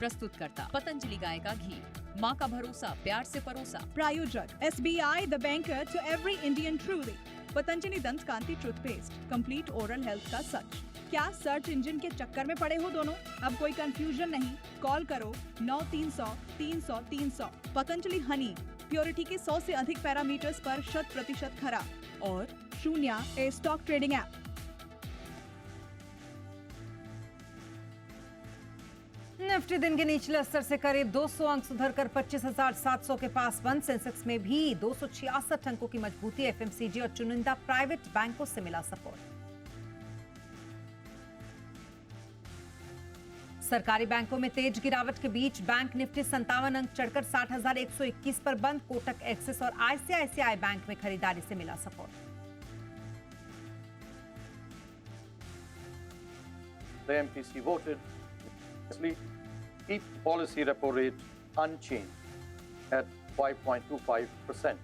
प्रस्तुत करता पतंजलि गाय का घी, माँ का भरोसा, प्यार से परोसा। प्रायोजक SBI the banker to every Indian truly. Patanjali Dant Kanti toothpaste, complete oral health का सच। क्या सर्च इंजन के चक्कर में पड़े हो दोनों? अब कोई कंफ्यूजन नहीं, कॉल करो 9300 300 300। पतंजलि हनी प्योरिटी के 100 से अधिक पैरामीटर्स पर 100% खरा और 0 स्टॉक ट्रेडिंग ऐप। निफ्टी दिन के निचले स्तर से करीब 200 अंक सुधरकर 25,700 के पास बंद। सेंसेक्स में भी 266 अंकों की मजबूती। एफएमसीजी और चुनिंदा प्राइवेट बैंकों से मिला सपोर्ट। सरकारी बैंकों में तेज गिरावट के बीच बैंक निफ्टी 57 अंक चढ़कर 60,121 पर बंद। कोटक, एक्सिस और आईसीआईसीआई बैंक में खरीदारी से मिला support. The MPC voted keep policy repo rate unchanged at 5.25%.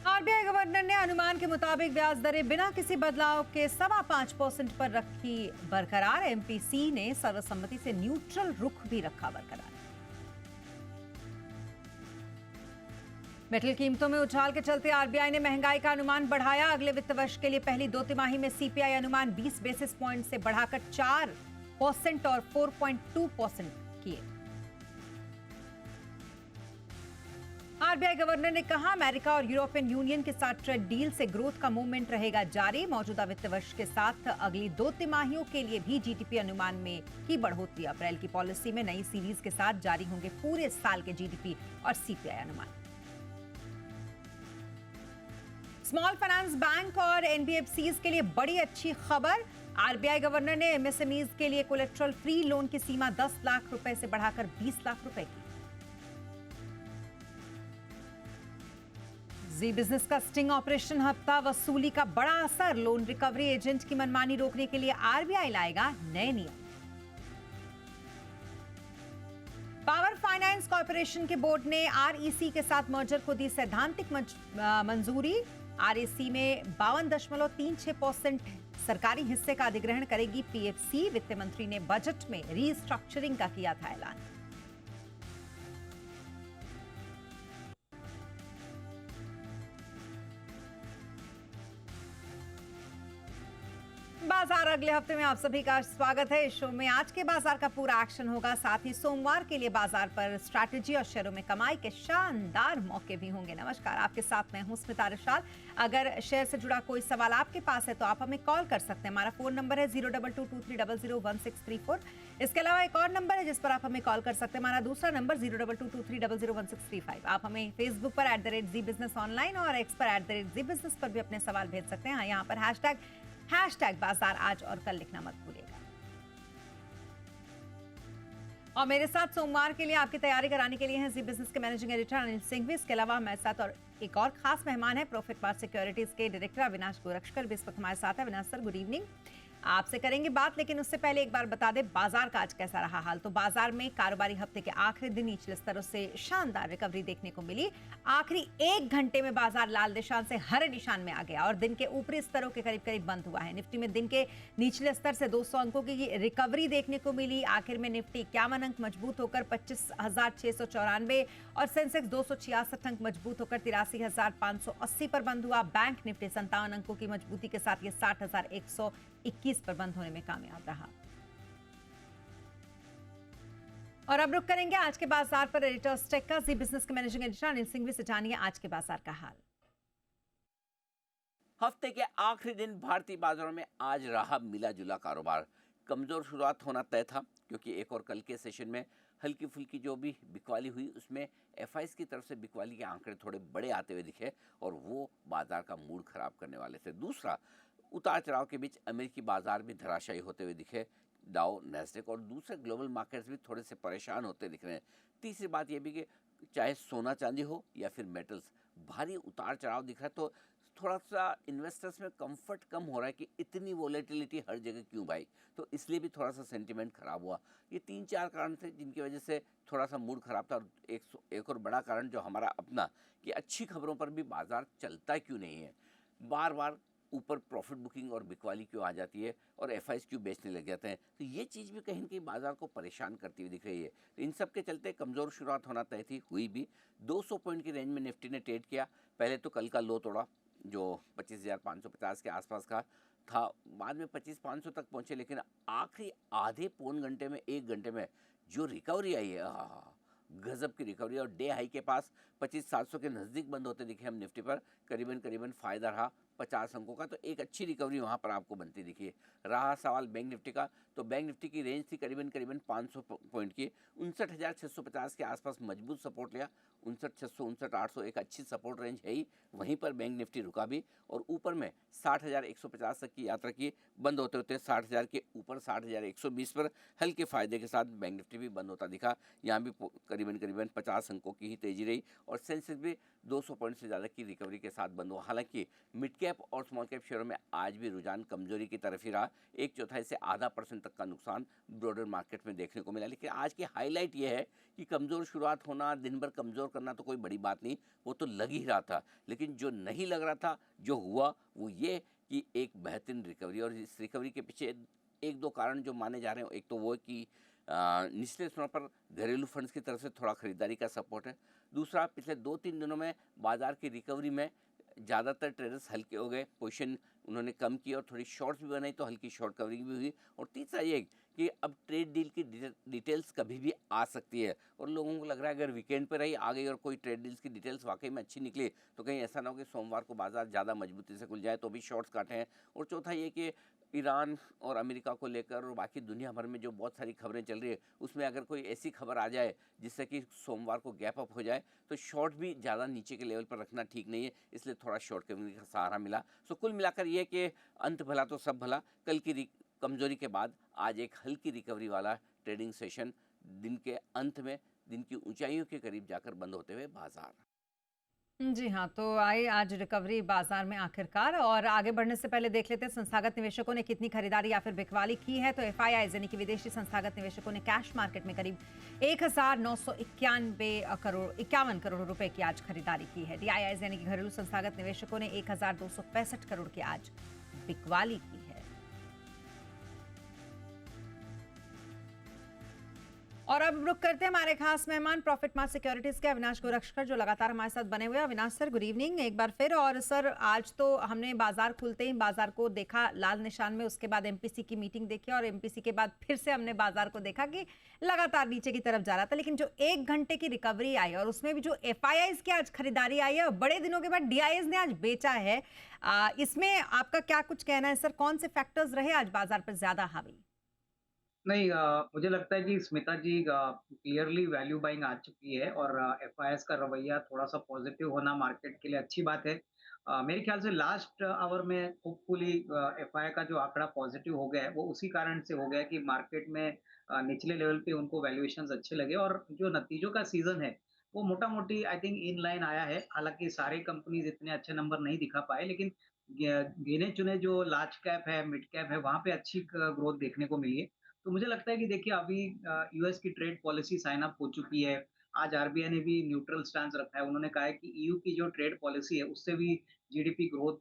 RBI governor ने अनुमान के मुताबिक ब्याज दरें बिना किसी बदलाव के 5.25% पर रखी बरकरार। एमपीसी ने सर्वसम्मति से न्यूट्रल रुख भी रखा बरकरार। मेटल कीमतों में उछाल के चलते आरबीआई ने महंगाई का अनुमान बढ़ाया। अगले वित्त वर्ष के लिए पहली 2 तिमाही में सीपीआई अनुमान 20 बेसिस पॉइंट से बढ़ाकर 4% और 4.2% किए। आरबीआई गवर्नर ने कहा, अमेरिका और यूरोपियन यूनियन के साथ ट्रेड डील से ग्रोथ का मूवमेंट रहेगा जारी। मौजूदा वित्त वर्ष के साथ अगली 2 तिमाहियों के लिए भी जीडीपी अनुमान में की बढ़ोतरी। अप्रैल की पॉलिसी में नई सीरीज के साथ जारी होंगे पूरे साल के जीडीपी और सीपीआई अनुमान। स्मॉल फाइनेंस बैंक और एनबीएफसीज के लिए बड़ी अच्छी खबर। आरबीआई गवर्नर ने एमएसएमईज के लिए कोलेट्रल फ्री लोन की सीमा 10 लाख रुपए से बढ़ाकर 20 लाख रुपए की। जी बिजनेस का स्टिंग ऑपरेशन हफ्ता वसूली का बड़ा असर। लोन रिकवरी एजेंट की मनमानी रोकने के लिए आरबीआई लाएगा नए नियम। पावर फाइनेंस कॉर्पोरेशन के बोर्ड ने आरईसी के साथ मर्जर को दी सैद्धांतिक मंजूरी। आरईसी में 52.36% सरकारी हिस्से का अधिग्रहण करेगी पीएफसी। वित्त मंत्री ने बजट में रीस्ट्रक्चरिंग का किया था ऐलान। बाजार अगले हफ्ते में आप सभी का स्वागत है। इस शो में आज के बाजार का पूरा एक्शन होगा। साथ ही सोमवार के लिए बाजार पर स्ट्रैटेजी और शेयरों में कमाई के शानदार मौके भी होंगे। नमस्कार, आपके साथ मैं हूं स्मिता रिशाल। अगर शेयर से जुड़ा कोई सवाल आपके पास है तो आप हमें कॉल कर सकते हैं। हमारा फोन नंबर है 02223001634। इसके अलावा एक और नंबर है जिस पर आप हमें कॉल कर सकते हैं। हमारा दूसरा नंबर 02223001635। आप हमें फेसबुक पर @ZBusiness ऑनलाइन और एक्स पर @ZBusiness पर भी अपने सवाल भेज सकते हैं। यहाँ पर हैशटैग बाजार आज और कल लिखना मत भूलिएगा। और मेरे साथ सोमवार के लिए आपकी तैयारी कराने के लिए हैं जी बिजनेस के मैनेजिंग एडिटर अनिल सिंघवी। इसके अलावा हमारे साथ और एक और खास मेहमान है प्रॉफिट पार्ट सिक्योरिटीज के डायरेक्टर अविनाश गोरक्षकर भी इस वक्त हमारे साथ है। Avinash sir, good evening. आपसे करेंगे बात, लेकिन उससे पहले एक बार बता दें बाजार का आज कैसा रहा हाल। तो बाजार में कारोबारी हफ्ते के आखिरी दिन निचले स्तरों से शानदार रिकवरी देखने को मिली। आखिरी 1 घंटे में बाजार लाल निशान से हरे निशान में आ गया और दिन के ऊपरी स्तरों के करीब करीब बंद हुआ है। निफ्टी में दिन के निचले स्तर से 200 अंकों की रिकवरी देखने को मिली। आखिर में निफ्टी 51 अंक मजबूत होकर 25,694 और सेंसेक्स 266 अंक मजबूत होकर 83,580 पर बंद हुआ। बैंक निफ्टी 57 अंकों की मजबूती के साथ ये 60,121 पर बंद होने में कामयाब रहा। और अब रुक करेंगे आज के बाजार पर एडिटर्स टेक का। जी बिजनेस के मैनेजिंग एडिटर अनिल सिंघवी से जानिए आज के बाजार का हाल। हफ्ते के आखिरी दिन भारतीय बाजारों में आज रहा मिला जुला कारोबार। कमजोर शुरुआत होना तय था क्योंकि एक और कल के सेशन में हल्की फुल्की जो भी बिकवाली हुई उसमें एफआईएस की तरफ से बिकवाली के आंकड़े थोड़े बड़े आते हुए दिखे और वो बाजार का मूड खराब करने वाले थे। दूसरा, उतार चढ़ाव के बीच अमेरिकी बाजार भी धराशायी होते हुए दिखे। डाउ, नैस्डैक और दूसरे ग्लोबल मार्केट्स भी थोड़े से परेशान होते दिख रहे हैं। तीसरी बात यह भी कि चाहे सोना चांदी हो या फिर मेटल्स, भारी उतार चढ़ाव दिख रहा है तो थोड़ा सा इन्वेस्टर्स में कंफर्ट कम हो रहा है कि इतनी वोलेटिलिटी हर जगह क्यों भाई, तो इसलिए भी थोड़ा सा सेंटिमेंट खराब हुआ। ये 3-4 कारण थे जिनकी वजह से थोड़ा सा मूड खराब था। और एक और बड़ा कारण जो हमारा अपना कि अच्छी खबरों पर भी बाजार चलता क्यों नहीं है। बार बार ऊपर प्रॉफिट बुकिंग और बिकवाली क्यों आ जाती है और एफआईज क्यों बेचने लग जाते हैं। तो ये चीज़ भी कहीं ना कहीं बाजार को परेशान करती हुई दिख रही है। तो इन सब के चलते कमज़ोर शुरुआत होना तय थी, हुई भी। 200 पॉइंट की रेंज में निफ्टी ने ट्रेड किया। पहले तो कल का लो तोड़ा जो 25,550 के आसपास का था, बाद में 25,500 तक पहुंचे, लेकिन आखिरी आधे पौन घंटे में 1 घंटे में जो रिकवरी आई है, गजब की रिकवरी। और डे हाई के पास 25,700 के नज़दीक बंद होते दिखे हम निफ्टी पर। करीबन फ़ायदा रहा 50 अंकों का, तो एक अच्छी रिकवरी वहाँ पर आपको बनती दिखी। रहा सवाल बैंक निफ्टी का, तो बैंक निफ्टी की रेंज थी करीबन 500 पॉइंट की। 59,650 के आसपास मजबूत सपोर्ट लिया। 59,600 59,800 एक अच्छी सपोर्ट रेंज है ही, वहीं पर बैंक निफ्टी रुका भी और ऊपर में 60,150 तक की यात्रा की। बंद होते होते 60,000 के ऊपर 60,120 पर हल्के फायदे के साथ बैंक निफ्टी भी बंद होता दिखा। यहाँ भी करीबन 50 अंकों की ही तेजी रही और सेंसेक्स भी 200 पॉइंट से ज़्यादा की रिकवरी के साथ बंद हुआ। हालांकि मिड कैप और स्मॉल कैप शेयरों में आज भी रुझान कमजोरी की तरफ ही रहा। 1/4 से आधा % तक का नुकसान ब्रॉडर मार्केट में देखने को मिला। लेकिन आज की हाईलाइट ये है कि कमज़ोर शुरुआत होना, दिन भर कमज़ोर करना तो कोई बड़ी बात नहीं, वो तो लग ही रहा था। लेकिन जो नहीं लग रहा था, जो हुआ वो ये कि एक बेहतरीन रिकवरी। और इस रिकवरी के पीछे 1-2 कारण जो माने जा रहे हैं। एक तो वो है कि निचले स्तर पर घरेलू फंड्स की तरफ से थोड़ा खरीदारी का सपोर्ट है। दूसरा, पिछले 2-3 दिनों में बाजार की रिकवरी में ज़्यादातर ट्रेडर्स हल्के हो गए, पोजीशन उन्होंने कम की और थोड़ी शॉर्ट्स भी बनाई, तो हल्की शॉर्ट कवरिंग भी हुई। और तीसरा ये कि अब ट्रेड डील की डिटेल्स कभी भी आ सकती है और लोगों को लग रहा है अगर वीकेंड पर रही आ गई और कोई ट्रेड डील्स की डिटेल्स वाकई में अच्छी निकली तो कहीं ऐसा ना हो कि सोमवार को बाजार ज़्यादा मजबूती से खुल जाए तो भी शॉर्ट्स काटे हैं। और चौथा ये कि ईरान और अमेरिका को लेकर और बाकी दुनिया भर में जो बहुत सारी खबरें चल रही है, उसमें अगर कोई ऐसी खबर आ जाए जिससे कि सोमवार को गैप अप हो जाए तो शॉर्ट भी ज़्यादा नीचे के लेवल पर रखना ठीक नहीं है, इसलिए थोड़ा शॉर्ट कवरिंग का सहारा मिला। सो कुल मिलाकर ये कि अंत भला तो सब भला। कल की कमजोरी के बाद आज एक हल्की रिकवरी वाला ट्रेडिंग सेशन, दिन के अंत में दिन की ऊंचाइयों के करीब जाकर बंद होते हुए बाजार। जी हाँ, तो आई आज रिकवरी बाजार में आखिरकार। और आगे बढ़ने से पहले देख लेते हैं संस्थागत निवेशकों ने कितनी खरीदारी या फिर बिकवाली की है। तो एफआईआईज यानी कि विदेशी संस्थागत निवेशकों ने कैश मार्केट में करीब 1,991 करोड़ रुपए की आज खरीदारी की है। डीआईआईज यानी कि घरेलू संस्थागत निवेशकों ने 1,265 करोड़ की आज बिकवाली की है। और अब रुक करते हैं हमारे खास मेहमान प्रॉफिट मार्ट सिक्योरिटीज के अविनाश गोरक्षकर, जो लगातार हमारे साथ बने हुए हैं। अविनाश सर, गुड इवनिंग एक बार फिर। और सर, आज तो हमने बाजार खुलते ही बाजार को देखा लाल निशान में, उसके बाद एमपीसी की मीटिंग देखी और एमपीसी के बाद फिर से हमने बाजार को देखा कि लगातार नीचे की तरफ जा रहा था। लेकिन जो 1 घंटे की रिकवरी आई और उसमें भी जो एफआईआईज की आज खरीदारी आई है और बड़े दिनों के बाद डीआईआईज ने आज बेचा है, इसमें आपका क्या कुछ कहना है सर? कौन से फैक्टर्स रहे आज बाजार पर ज्यादा हावी? नहीं, मुझे लगता है कि स्मिता जी क्लियरली वैल्यू बाइंग आ चुकी है और एफआईआईएस का रवैया थोड़ा सा पॉजिटिव होना मार्केट के लिए अच्छी बात है। मेरे ख्याल से लास्ट आवर में होपफुली एफआईआई का जो आंकड़ा पॉजिटिव हो गया है वो उसी कारण से हो गया कि मार्केट में निचले लेवल पे उनको वैल्यूएशंस अच्छे लगे और जो नतीजों का सीजन है वो मोटा मोटी आई थिंक इन लाइन आया है। हालांकि सारे कंपनीज इतने अच्छे नंबर नहीं दिखा पाए, लेकिन गिने चुने जो लार्ज कैप है, मिड कैप है, वहां पे अच्छी ग्रोथ देखने को मिली है। तो मुझे लगता है कि देखिए अभी यूएस की ट्रेड पॉलिसी साइन अप हो चुकी है। आज आरबीआई ने भी न्यूट्रल स्टैंस रखा है। उन्होंने कहा है कि ईयू की जो ट्रेड पॉलिसी है उससे भी जीडीपी ग्रोथ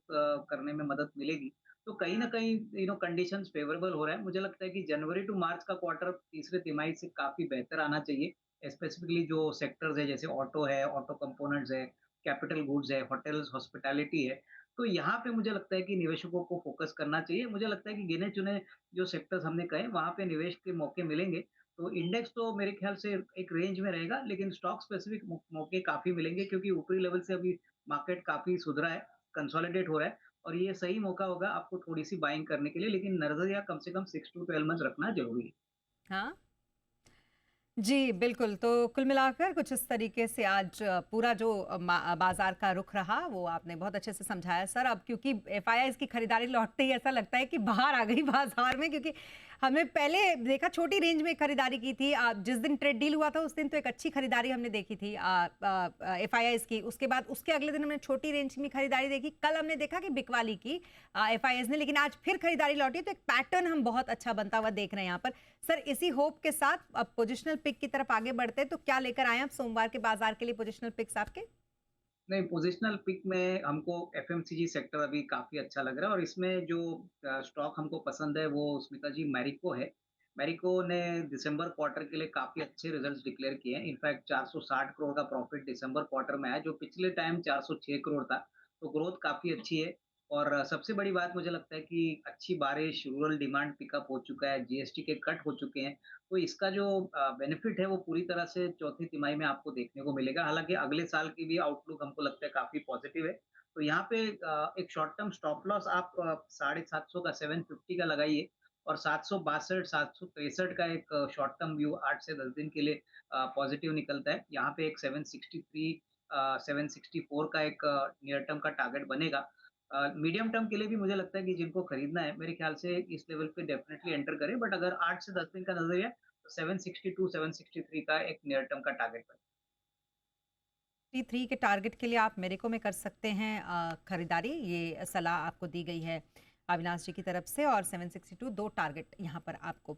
करने में मदद मिलेगी। तो कहीं ना कहीं कंडीशंस फेवरेबल हो रहा है। मुझे लगता है कि जनवरी टू मार्च का क्वार्टर तीसरे तिमाही से काफी बेहतर आना चाहिए। स्पेसिफिकली जो सेक्टर्स है जैसे ऑटो है, ऑटो कंपोनेंट्स है, कैपिटल गुड्स है, होटल्स, हॉस्पिटैलिटी है, तो यहाँ पे मुझे लगता है कि निवेशकों को फोकस करना चाहिए। मुझे लगता है कि गिने चुने जो सेक्टर्स हमने कहे वहां पे निवेश के मौके मिलेंगे। तो इंडेक्स तो मेरे ख्याल से एक रेंज में रहेगा, लेकिन स्टॉक स्पेसिफिक मौके काफी मिलेंगे क्योंकि ऊपरी लेवल से अभी मार्केट काफी सुधरा है, कंसोलिडेट हो रहा है और ये सही मौका होगा आपको थोड़ी सी बाइंग करने के लिए, लेकिन नजरिया कम से कम 6 to 12 मंथ रखना जरूरी है। हाँ जी, बिल्कुल। तो कुल मिलाकर कुछ इस तरीके से आज पूरा जो बाजार का रुख रहा वो आपने बहुत अच्छे से समझाया सर। अब क्योंकि एफआईआईज की खरीदारी लौटते ही ऐसा लगता है कि बाहर आ गई बाजार में, क्योंकि हमने पहले देखा छोटी रेंज में खरीदारी की थी। जिस दिन ट्रेड डील हुआ था उस दिन तो एक अच्छी खरीदारी हमने देखी थी एफआईआईज की। उसके बाद उसके अगले दिन हमने छोटी रेंज में खरीदारी देखी। कल हमने देखा कि बिकवाली की एफआईआईज ने, लेकिन आज फिर खरीदारी लौटी। तो एक पैटर्न हम बहुत अच्छा बनता हुआ देख रहे हैं यहाँ पर सर। इसी होप के साथ अब पोजिशनल पिक की तरफ आगे बढ़ते हैं। तो क्या लेकर आए आप सोमवार के बाजार के लिए पोजिशनल पिक्स आपके? नहीं, पोज़िशनल पिक में हमको एफएमसीजी सेक्टर अभी काफ़ी अच्छा लग रहा है और इसमें जो स्टॉक हमको पसंद है वो स्मिता जी मैरिको है। मैरिको ने दिसंबर क्वार्टर के लिए काफ़ी अच्छे रिज़ल्ट्स डिक्लेयर किए हैं। इनफैक्ट 460 करोड़ का प्रॉफ़िट दिसंबर क्वार्टर में आया, जो पिछले टाइम 406 करोड़ था, तो ग्रोथ काफ़ी अच्छी है। और सबसे बड़ी बात मुझे लगता है कि अच्छी बारिश, रूरल डिमांड पिकअप हो चुका है, जीएसटी के कट हो चुके हैं, तो इसका जो बेनिफिट है वो पूरी तरह से चौथी तिमाही में आपको देखने को मिलेगा। हालाँकि अगले साल की भी आउटलुक हमको लगता है काफ़ी पॉजिटिव है। तो यहाँ पे एक शॉर्ट टर्म स्टॉप लॉस आप 750 का 750 का लगाइए और 762 763 का एक शॉर्ट टर्म व्यू 8 से 10 दिन के लिए पॉजिटिव निकलता है। यहाँ पे एक 763 764 का एक नियर टर्म का टारगेट बनेगा। मीडियम टर्म के लिए भी मुझे लगता है कि जिनको खरीदना है, मेरे ख्याल से इस लेवल पे डेफिनिटली एंटर करें, बट अगर 8 से 10 दिन का नज़रिया है, तो 762 763 का एक नियर टर्म का टारगेट बने। 3 के टारगेट के लिए आप मेरिको में कर सकते हैं खरीदारी, ये सलाह आपको दी गई है अविनाश जी की तरफ से। और 762 2 टारगेट यहाँ पर आपको।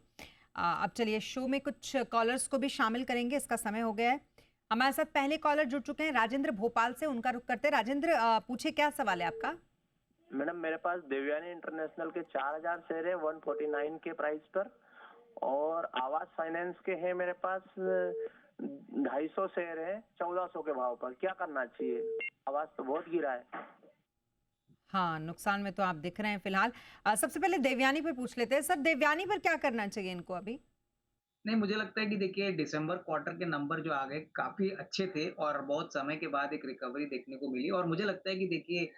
अब चलिए शो में कुछ कॉलर्स को भी शामिल करेंगे, इसका समय हो गया है। हमारे साथ पहले कॉलर जुड़ चुके हैं राजेंद्र भोपाल से, उनका रुख करते हैं। राजेंद्र पूछे क्या सवाल है आपका? मैडम मेरे पास देवयानी इंटरनेशनल के 4000 शेयर है 149 के प्राइस पर, और आवास फाइनेंस के हैं मेरे पास 250 शेयर है 1400 के भाव पर। क्या करना चाहिए? आवास तो बहुत गिरा है। हाँ, नुकसान में तो आप दिख रहे हैं फिलहाल। सबसे पहले देवयानी पर पूछ लेते हैं। सर, देवयानी पर क्या करना चाहिए इनको अभी? नहीं, मुझे लगता है कि देखिए दिसंबर क्वार्टर के नंबर जो आ गए काफ़ी अच्छे थे और बहुत समय के बाद एक रिकवरी देखने को मिली और मुझे लगता है कि देखिए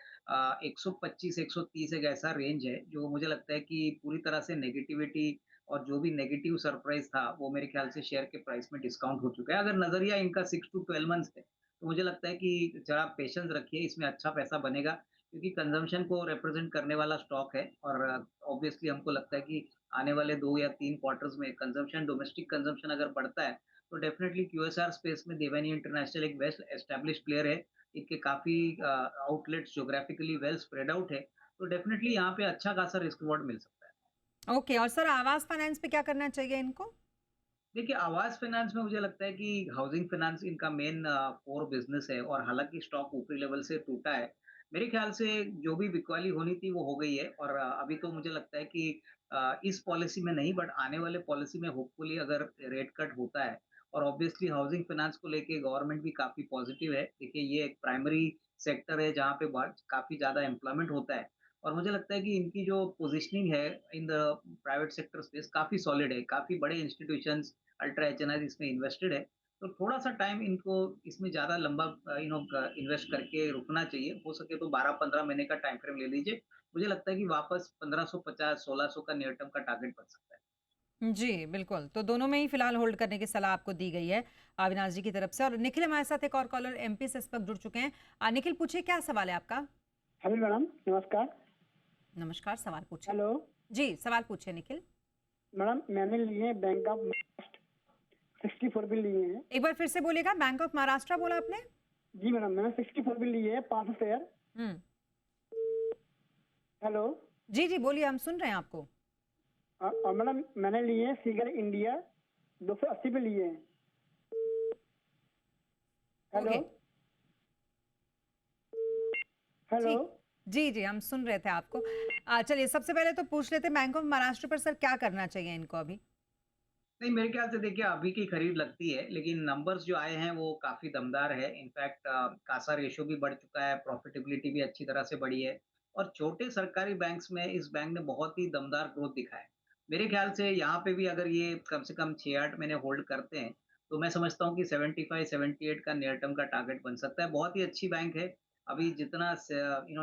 125-130 एक ऐसा रेंज है जो मुझे लगता है कि पूरी तरह से नेगेटिविटी और जो भी नेगेटिव सरप्राइज़ था वो मेरे ख्याल से शेयर के प्राइस में डिस्काउंट हो चुका है। अगर नज़रिया इनका 6 टू 12 मंथ्स है, तो मुझे लगता है कि ज़रा पेशेंस रखिए, इसमें अच्छा पैसा बनेगा क्योंकि कंज़म्पशन को रिप्रेज़ेंट करने वाला स्टॉक है और ऑब्वियसली हमको लगता है कि आने वाले 2 या 3 क्वार्टर्स में कंजम्पशन डोमेस्टिक कंजम्पशन अगर बढ़ता है, तो डेफिनिटली क्यूएसआर स्पेस में देवयानी इंटरनेशनल एक वेल एस्टैब्लिश्ड प्लेयर है। इनके काफ़ी outlets geographically well spread out है, तो डेफिनिटली यहाँ पे अच्छा खासा रिस्क रिवॉर्ड मिल सकता है। ओके, और सर आवास फाइनेंस पे क्या करना चाहिए इनको? देखिए, आवास फाइनेंस में मुझे लगता है कि हाउसिंग फाइनेंस इनका मेन कोर बिज़नेस है और हालाँकि स्टॉक ऊपरी लेवल से टूटा है। मेरे ख़्याल से जो भी बिकवाली होनी थी वो हो गई है और अभी तो मुझे लगता है कि इस पॉलिसी में नहीं बट आने वाले पॉलिसी में होपफुली अगर रेट कट होता है और ऑब्वियसली हाउसिंग फाइनेंस को लेके गवर्नमेंट भी काफ़ी पॉज़िटिव है। देखिए, ये एक प्राइमरी सेक्टर है जहाँ पे बहुत काफ़ी ज़्यादा एम्प्लॉयमेंट होता है और मुझे लगता है कि इनकी जो पोज़ीशनिंग है in the private sector space काफ़ी सॉलिड है। काफ़ी बड़े इंस्टीट्यूशंस अल्ट्रा एचएनआई इसमें इन्वेस्टेड है, तो थोड़ा-सा टाइम इनको इसमें ज़्यादा लंबा इन्वेस्ट करके रुकना चाहिए। हो सके तो 12-15 महीने का टाइम फ्रेम ले लीजिए। मुझे लगता है कि वापस 1550-1600 का नियर टर्म का टारगेट बन सकता है। जी, बिल्कुल। तो दोनों में ही फिलहाल होल्ड करने की सलाह आपको दी गई है अविनाश जी की तरफ से। और निखिल हमारे साथ एक और कॉलर एमपी से इस वक्त जुड़ चुके हैं। निखिल पूछिए क्या सवाल है आपका? हेलो मैडम, नमस्कार। नमस्कार, सवाल पूछिए। हेलो जी, सवाल पूछिए निखिल। मैडम, मैंने लिए हैं बैंक ऑफ 64 भी लिए हैं। एक बार फिर से बोलिएगा, बैंक ऑफ महाराष्ट्र बोला आपने? जी मैडम, मैंने 64 भी लिए हैं 500 शेयर। हुँ। हेलो। जी, जी, बोलिए हम सुन रहे हैं आपको। और मैडम मैंने लिए हैं सीगर इंडिया 280 पे लिए हैं। हेलो। ओके। हेलो। ठीक। जी, जी, हम सुन रहे थे आपको। चलिए सबसे पहले तो पूछ लेते हैं बैंक ऑफ महाराष्ट्र पर सर क्या करना चाहिए इनको अभी? नहीं, मेरे ख्याल से देखिए अभी की खरीद लगती है, लेकिन नंबर्स जो आए हैं वो काफ़ी दमदार है। इनफैक्ट कासा रेशियो भी बढ़ चुका है, प्रॉफिटेबिलिटी भी अच्छी तरह से बढ़ी है और छोटे सरकारी बैंक्स में इस बैंक ने बहुत ही दमदार ग्रोथ दिखाया है। मेरे ख्याल से यहाँ पे भी अगर ये कम से कम 6-8 महीने होल्ड करते हैं, तो मैं समझता हूँ कि 75-78 का नियर टर्म का टारगेट बन सकता है। बहुत ही अच्छी बैंक है। अभी जितना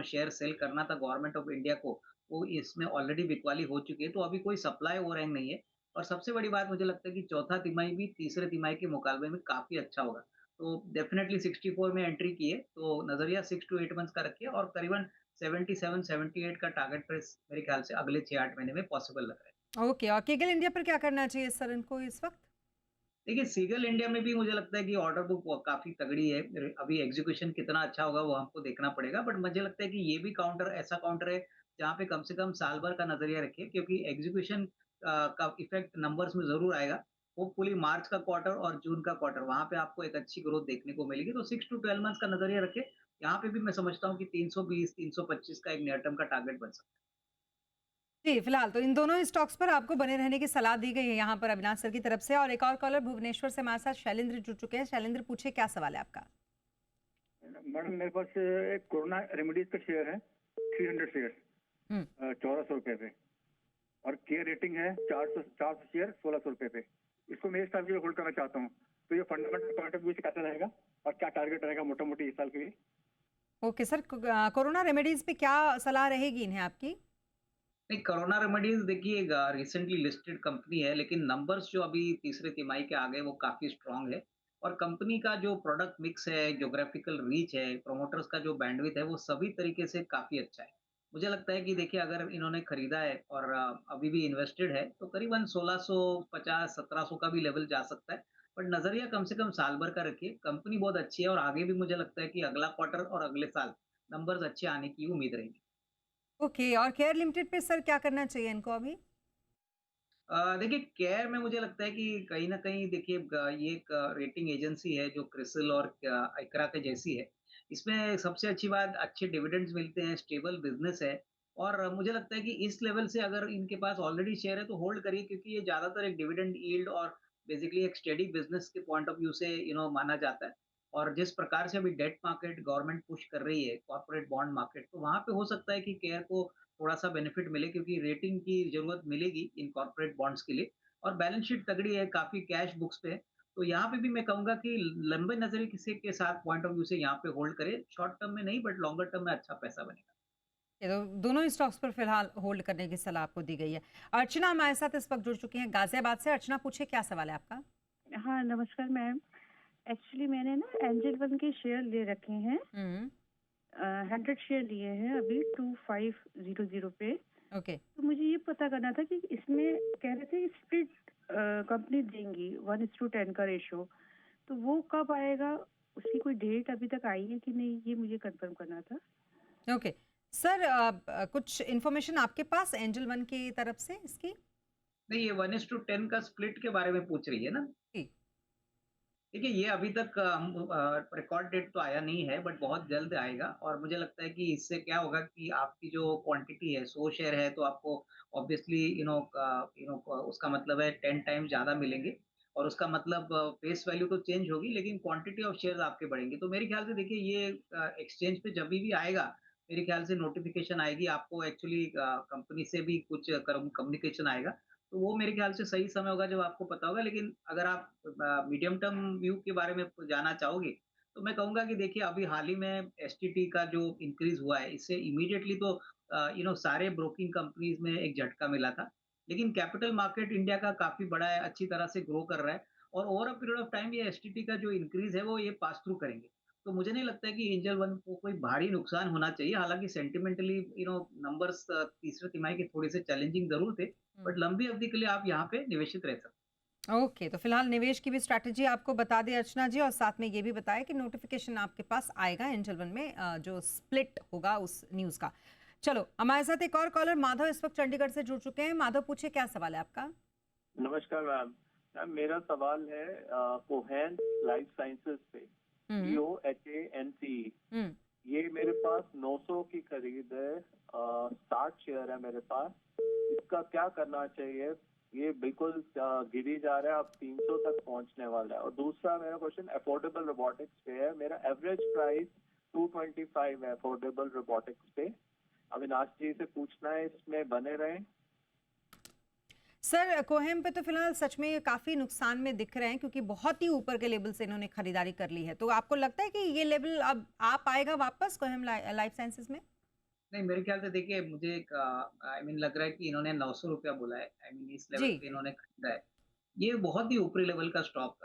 शेयर सेल करना था गवर्नमेंट ऑफ इंडिया को, वो इसमें ऑलरेडी बिकवाली हो चुकी है, तो अभी कोई सप्लाई ओवरहैंग नहीं है। और सबसे बड़ी बात मुझे लगता है कि चौथा तिमाही भी तीसरे तिमाही के मुकाबले में काफ़ी अच्छा होगा। तो डेफ़िनेटली 64 में एंट्री की है, तो नज़रिया 6 टू 8 मंथ्स का रखिए और करीबन 77-78 का टारगेट प्राइस मेरे ख्याल से अगले 6-8 महीने में पॉसिबल लग रहा है। ओके, और केगल इंडिया पर क्या करना चाहिए सर इनको इस वक्त? देखिए, सीगल इंडिया में भी मुझे लगता है कि ऑर्डर बुक काफ़ी तगड़ी है। अभी एग्ज़ीक्यूशन कितना अच्छा होगा वो हमको देखना पड़ेगा, बट मुझे लगता है कि ये भी काउंटर ऐसा काउंटर है जहाँ पे कम से कम साल भर का नज़रिया रखिए क्योंकि एग्ज़ीक्यूशन का इफ़ेक्ट नंबर्स में ज़रूर आएगा। होपफुली मार्च का क्वार्टर और जून का क्वार्टर वहाँ पे आपको एक अच्छी ग्रोथ देखने को मिलेगी। तो 6 टू 12 मंथ्स का नज़रिया रखें यहाँ पे भी मैं समझता हूँ कि 320 325 का एक नियर टर्म का टारगेट बन सकता जी, फिलहाल तो इन दोनों ही स्टॉक्स पर आपको बने रहने की सलाह दी गई है यहाँ पर अविनाश सर की तरफ से। और एक और कॉलर भुवनेश्वर से हमारे साथ शैलेंद्र जुड़ चुके हैं। शैलेंद्र, पूछे क्या सवाल है आपका? मैडम मेरे पास एक कोरोना रेमेडीज का शेयर है 300 शेयर हम्म 1400 रुपए पे, और केयर रेटिंग है 400 शेयर 1600 रुपए पे। इसको मैं इस साल के लिए होल्ड करना चाहता हूँ, तो ये फंडामेंटल पॉइंट ऑफ व्यू से कैसा रहेगा और क्या टारगेट रहेगा मोटा मोटी इस साल के लिए? ओके सर, कोरोना रेमेडीज पे क्या सलाह रहेगी इन्हें आपकी? नहीं, कोरोना रेमेडीज देखिए रिसेंटली लिस्टेड कंपनी है, लेकिन नंबर्स जो अभी तीसरे तिमाही के आ गए वो काफी स्ट्रांग है। और कंपनी का जो प्रोडक्ट मिक्स है, ज्योग्राफिकल रीच है, प्रोमोटर्स का जो बैंडविड्थ है, वो सभी तरीके से काफी अच्छा है। मुझे लगता है कि देखिए अगर इन्होंने खरीदा है और अभी भी इन्वेस्टेड है तो करीबन 1650 1700 का भी लेवल जा सकता है। बट नजरिया कम से कम साल भर का रखिए, कंपनी बहुत अच्छी है और आगे भी मुझे लगता है कि अगला क्वार्टर और अगले साल नंबर्स अच्छे आने की उम्मीद रहेगी। ओके, और केयर लिमिटेड पे सर क्या करना चाहिए इनको अभी? देखिए केयर में मुझे लगता है कि कहीं न कहीं देखिए ये एक रेटिंग एजेंसी है जो क्रिसिल और इक्रा के जैसी है। इसमें सबसे अच्छी बात अच्छे डिविडेंड्स मिलते हैं, स्टेबल बिज़नेस है और मुझे लगता है कि इस लेवल से अगर इनके पास ऑलरेडी शेयर है तो होल्ड करिए, क्योंकि ये ज़्यादातर एक डिविडेंड यील्ड और बेसिकली एक स्टेडी बिज़नेस के पॉइंट ऑफ व्यू से माना जाता है। और जिस प्रकार से अभी डेट मार्केट गवर्नमेंट पुश कर रही है, कॉर्पोरेट बॉन्ड मार्केट, तो वहाँ पे हो सकता है कि केयर को थोड़ा-सा बेनिफिट मिले, क्योंकि रेटिंग की ज़रूरत मिलेगी इन कॉर्पोरेट बॉन्ड्स के लिए और बैलेंस शीट तगड़ी है, काफ़ी कैश बुक्स पे है। तो यहाँ पे भी मैं कहूँगा कि लंबे नज़रिए किसी के साथ पॉइंट ऑफ व्यू से यहाँ पे होल्ड करें। शॉर्ट टर्म में नहीं बट लॉन्गर टर्म में अच्छा पैसा बनेगा। ये तो दोनों ही स्टॉक्स पर फिलहाल होल्ड करने की सलाह आपको दी गई है। अर्चना हमारे साथ इस वक्त जुड़ चुकी हैं गाजियाबाद से। अर्चना, पूछे क्या सवाल है आपका? हाँ, नमस्कार मैम। एक्चुअली मैंने ना एंजल वन के शेयर ले रखे हैं। हम्म 100 शेयर लिए हैं अभी 2500 पे। ओके, तो मुझे ये पता करना था कि इसमें कह रहे थे स्प्लिट कंपनी देंगी 1:10 का रेशो, तो वो कब आएगा? उसकी कोई डेट अभी तक आई है कि नहीं, ये मुझे कंफर्म करना था। ओके सर, कुछ इन्फॉर्मेशन आपके पास एंजल वन की तरफ से इसकी? नहीं, ये 1:10 का स्प्लिट के बारे में पूछ रही है ना? जी। देखिए ये अभी तक रिकॉर्ड डेट तो आया नहीं है बट बहुत जल्द आएगा और मुझे लगता है कि इससे क्या होगा कि आपकी जो क्वांटिटी है 100 शेयर है तो आपको ऑब्वियसली उसका मतलब है 10 टाइम ज़्यादा मिलेंगे और उसका मतलब फेस वैल्यू तो चेंज होगी लेकिन क्वांटिटी ऑफ शेयर्स आपके बढ़ेंगे। तो मेरे ख्याल से देखिए ये एक्सचेंज पे जब भी आएगा मेरे ख्याल से नोटिफिकेशन आएगी आपको, एक्चुअली कंपनी से भी कुछ कम्युनिकेशन आएगा। तो वो मेरे ख्याल से सही समय होगा जब आपको पता होगा। लेकिन अगर आप मीडियम टर्म व्यू के बारे में जानना चाहोगे, तो मैं कहूँगा कि देखिए अभी हाल ही में एसटीटी का जो इंक्रीज़ हुआ है, इससे इमीडिएटली तो सारे ब्रोकिंग कंपनीज़ में एक झटका मिला था। लेकिन कैपिटल मार्केट इंडिया का काफ़ी बड़ा है, अच्छी तरह से ग्रो कर रहा है और over a period of time ये एसटीटी का जो इंक्रीज़ है, वो ये पास थ्रू करेंगे। तो मुझे नहीं लगता है कि एंजल वन को कोई भारी नुकसान होना चाहिए। हालाँकि सेंटिमेंटली नंबर्स तीसरे तिमाही के थोड़े से चैलेंजिंग ज़रूर थे, बट लंबी अवधि के लिए आप यहाँ पे निवेशित रह सकते हैं। ओके, तो फिलहाल निवेश की भी स्ट्रैटेजी आपको बता दें अर्चना जी, और साथ में ये भी बताया कि नोटिफिकेशन आपके पास आएगा एंजल वन में जो स्प्लिट होगा उस न्यूज़ का। चलो, हमारे साथ एक और कॉलर माधव इस वक्त चंडीगढ़ से जुड़ चुके हैं। माधव, पूछे क्या सवाल है आपका? नमस्कार मैम। मैम मेरा सवाल है कोहेन लाइफ साइंसेस पे, हम्म COHANCE। हम्म ये मेरे पास 900 की खरीद है, 60 शेयर है मेरे पास। इसका क्या करना चाहिए? ये बिल्कुल गिरी जा रहा है, अब 300 तक पहुंचने वाला है। और दूसरा मेरा क्वेश्चन अफोर्डेबल रोबोटिक्स पे है। मेरा एवरेज प्राइस 225 है अफोर्डेबल रोबोटिक्स पे। अविनाश जी से पूछना है इसमें बने रहें। सर, कोहेम पे तो फिलहाल सच में ये काफी नुकसान में दिख रहे हैं क्योंकि बहुत ही ऊपर के लेवल से इन्होंने खरीदारी कर ली है। तो आपको लगता है कि ये लेवल अब आ पाएगा वापस कोहेम लाइफ साइंसेज में? नहीं, मेरे ख्याल से देखिए मुझे एक लग रहा है कि इन्होंने 900 रुपया बोला है। इस लेवल जी। पे इन्होंने खरीदा है। ये बहुत ही ऊपरी लेवल का स्टॉक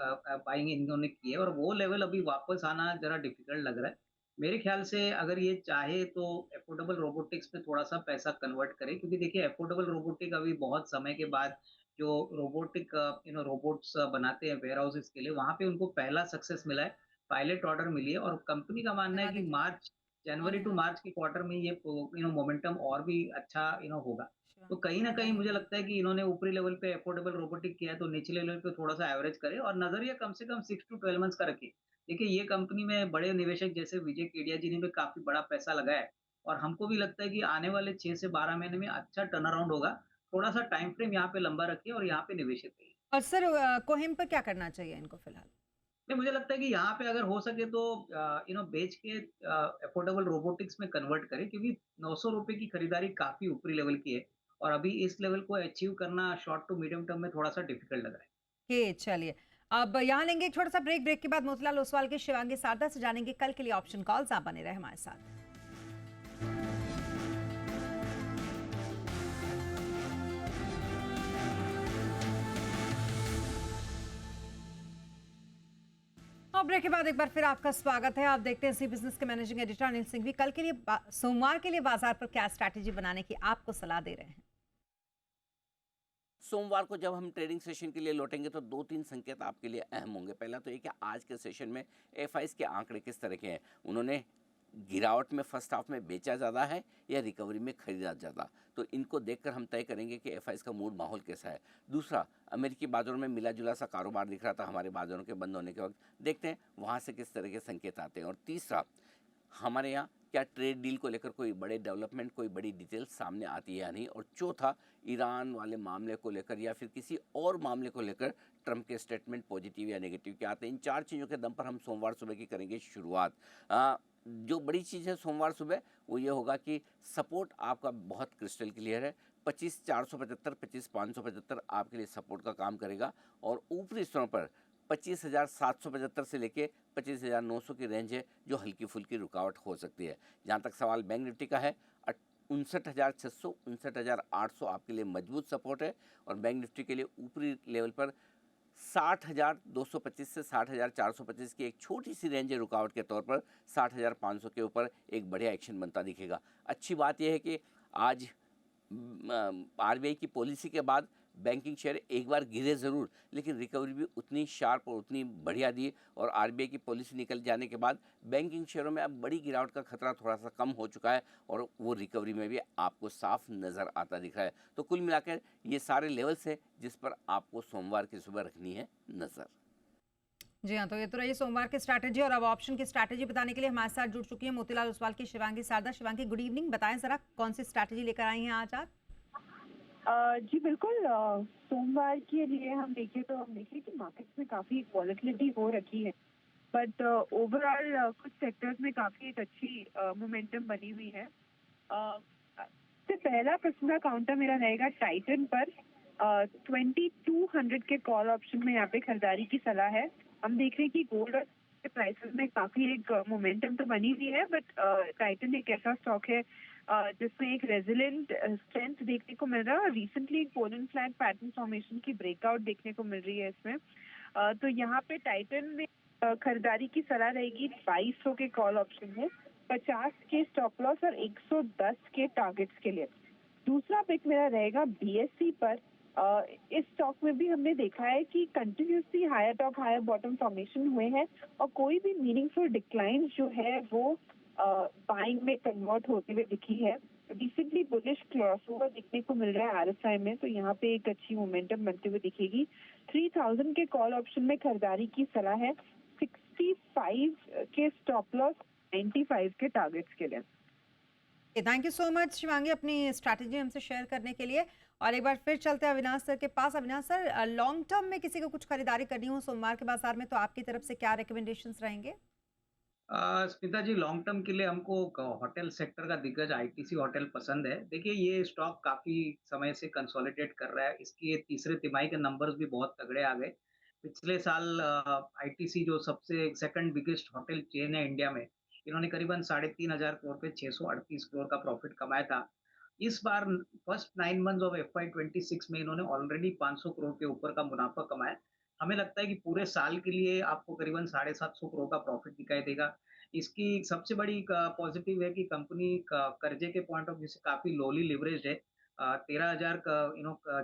बाइंग इन्होंने की है और वो लेवल अभी वापस आना ज़रा डिफिकल्ट लग रहा है। मेरे ख्याल से अगर ये चाहे तो अफोर्डेबल रोबोटिक्स में थोड़ा-सा पैसा कन्वर्ट करे, क्योंकि देखिए अफोर्डेबल रोबोटिक अभी बहुत समय के बाद जो रोबोटिक रोबोट्स बनाते हैं वेयरहाउसेस के लिए, वहाँ पे उनको पहला सक्सेस मिला है, पायलट ऑर्डर मिली है और कंपनी का मानना है लगा कि दीजिए। जनवरी टू मार्च के क्वार्टर में ये मोमेंटम और भी अच्छा होगा। तो कहीं न कहीं मुझे लगता है कि इन्होंने ऊपरी लेवल पे अफोर्डेबल रोबोटिक किया है, तो निचले लेवल पे थोड़ा-सा एवरेज करें और नज़रिया कम से कम 6 टू 12 मंथ्स का रखिए। देखिए ये कंपनी में बड़े निवेशक जैसे विजय केडिया जी ने भी काफ़ी बड़ा पैसा लगाया है और हमको भी लगता है कि आने वाले 6 से 12 महीने में अच्छा टर्न अराउंड होगा। थोड़ा-सा टाइम फ्रेम यहाँ पे लंबा रखिए और यहाँ पे निवेशित रहिए। और सर कोहिम पर क्या करना चाहिए इनको फिलहाल? नहीं, मुझे लगता है कि यहाँ पे अगर हो सके तो बेच के अफोर्डेबल रोबोटिक्स में कन्वर्ट करें क्योंकि ₹900 की खरीदारी काफ़ी ऊपरी लेवल की है और अभी इस लेवल को अचीव करना शॉर्ट टू मीडियम टर्म में थोड़ा-सा डिफिकल्ट लग रहा है। के चलिए, अब यहाँ लेंगे एक छोटा सा ब्रेक। ब्रेक के बाद मोतीलाल ओसवाल के शिवांगी सारदा से जानेंगे कल के लिए ऑप्शन कॉल्स। आप बने रहे हमारे साथ। और ब्रेक के बाद एक बार फिर आपका स्वागत है। आप देखते हैं सी बिजनेस के मैनेजिंग एडिटर अनिल सिंघवी कल के लिए सोमवार के लिए बाजार पर क्या स्ट्रैटेजी बनाने की आपको सलाह दे रहे हैं। सोमवार को जब हम ट्रेडिंग सेशन के लिए लौटेंगे तो 2-3 संकेत आपके लिए अहम होंगे। पहला तो ये कि आज के सेशन में एफआईज के आंकड़े किस तरह के हैं, उन्होंने गिरावट में फर्स्ट हाफ में बेचा ज़्यादा है या रिकवरी में खरीदा ज़्यादा, तो इनको देखकर हम तय करेंगे कि एफआईज का मूड माहौल कैसा है। दूसरा, अमेरिकी बाजारों में मिला जुला सा कारोबार दिख रहा था हमारे बाजारों के बंद होने के वक्त, देखते हैं वहाँ से किस तरह के संकेत आते हैं। और तीसरा, हमारे यहाँ क्या ट्रेड डील को लेकर कोई बड़े डेवलपमेंट, कोई बड़ी डिटेल सामने आती है या नहीं। और चौथा, ईरान वाले मामले को लेकर या फिर किसी और मामले को लेकर ट्रंप के स्टेटमेंट पॉजिटिव या नेगेटिव क्या आते हैं। इन 4 चीज़ों के दम पर हम सोमवार सुबह की करेंगे शुरुआत। जो बड़ी चीज़ है सोमवार सुबह वो ये होगा कि सपोर्ट आपका बहुत क्रिस्टल क्लियर है। 25,475, 25,575 आपके लिए सपोर्ट का काम करेगा और ऊपरी स्तरों पर 25,775 से लेके 25,900 की रेंज है जो हल्की फुल्की रुकावट हो सकती है। जहाँ तक सवाल बैंक निफ्टी का है, 59,600, 59,800 आपके लिए मजबूत सपोर्ट है और बैंक निफ्टी के लिए ऊपरी लेवल पर 60,225 से 60,425 की एक छोटी सी रेंज है रुकावट के तौर पर। 60,500 के ऊपर एक बढ़िया एक्शन बनता दिखेगा। अच्छी बात यह है कि आज आरबीआई की पॉलिसी के बाद बैंकिंग शेयर एक बार गिरे ज़रूर, लेकिन रिकवरी भी उतनी शार्प और उतनी बढ़िया दी और आरबीआई की पॉलिसी निकल जाने के बाद बैंकिंग शेयरों में अब बड़ी गिरावट का खतरा थोड़ा सा कम हो चुका है और वो रिकवरी में भी आपको साफ नज़र आता दिख रहा है। तो कुल मिलाकर ये सारे लेवल्स हैं जिस पर आपको सोमवार की सुबह रखनी है नज़र। जी हाँ, तो ये तो रही सोमवार की स्ट्रैटेजी। और अब ऑप्शन की स्ट्रैटेजी बताने के लिए हमारे साथ जुड़ चुकी है मोतीलाल ओसवाल की शिवांगी सारदा। Shivangi, good evening. बताएं जरा कौन सी स्ट्रैटेजी लेकर आई हैं आज आप? जी बिल्कुल। सोमवार के लिए हम देखें तो हम देखें कि मार्केट्स में काफ़ी वॉलेटिलिटी हो रखी है, बट ओवरऑल कुछ सेक्टर्स में काफ़ी एक अच्छी मोमेंटम बनी हुई है। सबसे पहला प्रश्न काउंटर मेरा रहेगा टाइटन पर। 2200 के कॉल ऑप्शन में यहाँ पे खरीदारी की सलाह है। हम देख रहे हैं कि गोल्ड और प्राइसेस में काफ़ी एक मोमेंटम तो बनी हुई है, बट टाइटन एक ऐसा स्टॉक है जिसमें एक रेजिलेंट स्ट्रेंथ देखने को मिल रहा है और रिसेंटली एक पोलन फ्लैग पैटर्न फॉर्मेशन की ब्रेकआउट देखने को मिल रही है इसमें। तो यहाँ पे टाइटन में खरीदारी की सलाह रहेगी 2200 के कॉल ऑप्शन में, 50 के स्टॉप लॉस और 110 के टारगेट्स के लिए। दूसरा पिक मेरा रहेगा बीएससी पर। इस स्टॉक में भी हमने देखा है कि continuously higher top higher bottom formation हुए हैं और कोई भी मीनिंगफुल डिक्लाइन जो है वो बाइंग में कन्वर्ट होते हुए दिखी है। रिसेंटली बुलिश क्रॉसओवर दिखने को मिल रहा है आरएसआई में, तो यहाँ पे एक अच्छी मोमेंटम बनते हुए दिखेगी। 3000 के कॉल ऑप्शन में खरीदारी की सलाह है, 65 के स्टॉप लॉस, 95 के टारगेट्स के लिए। Thank you so much Shivangi अपनी स्ट्रैटेजी हमसे शेयर करने के लिए। और एक बार फिर चलते हैं अविनाश सर के पास। अविनाश सर, लॉन्ग टर्म में किसी को कुछ खरीदारी करनी हो सोमवार के बाजार में तो आपकी तरफ से क्या रिकमेंडेशंस रहेंगे? स्मिता जी, लॉन्ग टर्म के लिए हमको होटल सेक्टर का दिग्गज आईटीसी होटल पसंद है। देखिए ये स्टॉक काफ़ी समय से कंसोलिडेट कर रहा है, इसकी तीसरे तिमाही के नंबर्स भी बहुत तगड़े आ गए। पिछले साल आईटीसी जो सबसे सेकंड बिगेस्ट होटल चेन है इंडिया में, इन्होंने करीबन 3,500 करोड़ पे 638 करोड़ का प्रॉफिट कमाया था। इस बार फर्स्ट 9 मंथ्स ऑफ FY26 में इन्होंने ऑलरेडी 500 करोड़ के ऊपर का मुनाफा कमाया। हमें लगता है कि पूरे साल के लिए आपको करीबन 750 करोड़ का प्रॉफिट दिखाई देगा। इसकी सबसे बड़ी पॉजिटिव है कि कंपनी कर्जे के पॉइंट ऑफ व्यू से काफ़ी लोली लिवरेज्ड है। 13,000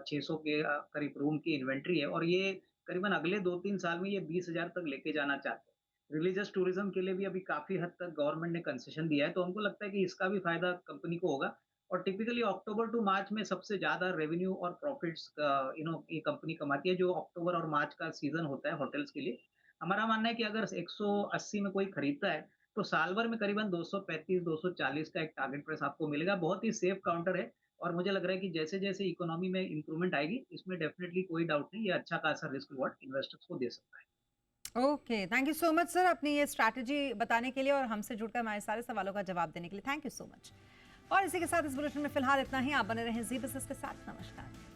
600 के करीब रूम की इन्वेंट्री है और ये करीबन अगले 2-3 साल में ये 20,000 तक लेके जाना चाहते हैं। रिलीजियस टूरिज्म के लिए भी अभी काफ़ी हद तक गवर्नमेंट ने कंसेशन दिया है, तो हमको लगता है कि इसका भी फ़ायदा कंपनी को होगा। और टिपिकली अक्टूबर टू मार्च में सबसे ज़्यादा रेवेन्यू और प्रॉफिट्स ये कंपनी कमाती है, जो अक्टूबर और मार्च का सीज़न होता है होटल्स के लिए। हमारा मानना है कि अगर 180 में कोई खरीदता है तो साल भर में करीबन 235-240 का एक टारगेट प्राइस आपको मिलेगा। बहुत ही सेफ काउंटर है और मुझे लग रहा है कि जैसे-जैसे इकोनॉमी में इंप्रूवमेंट आएगी, इसमें डेफिनिटली कोई डाउट नहीं, ये अच्छा खासा रिस्क रिवॉर्ड इन्वेस्टर्स को दे सकता है। Okay, thank you so much sir अपनी ये स्ट्रैटेजी बताने के लिए और हमसे जुड़कर हमारे सारे सवालों का जवाब देने के लिए। Thank you so much. और इसी के साथ इस बुलेटिन में फिलहाल इतना ही। आप बने रहें जी बिजनेस के साथ। नमस्कार।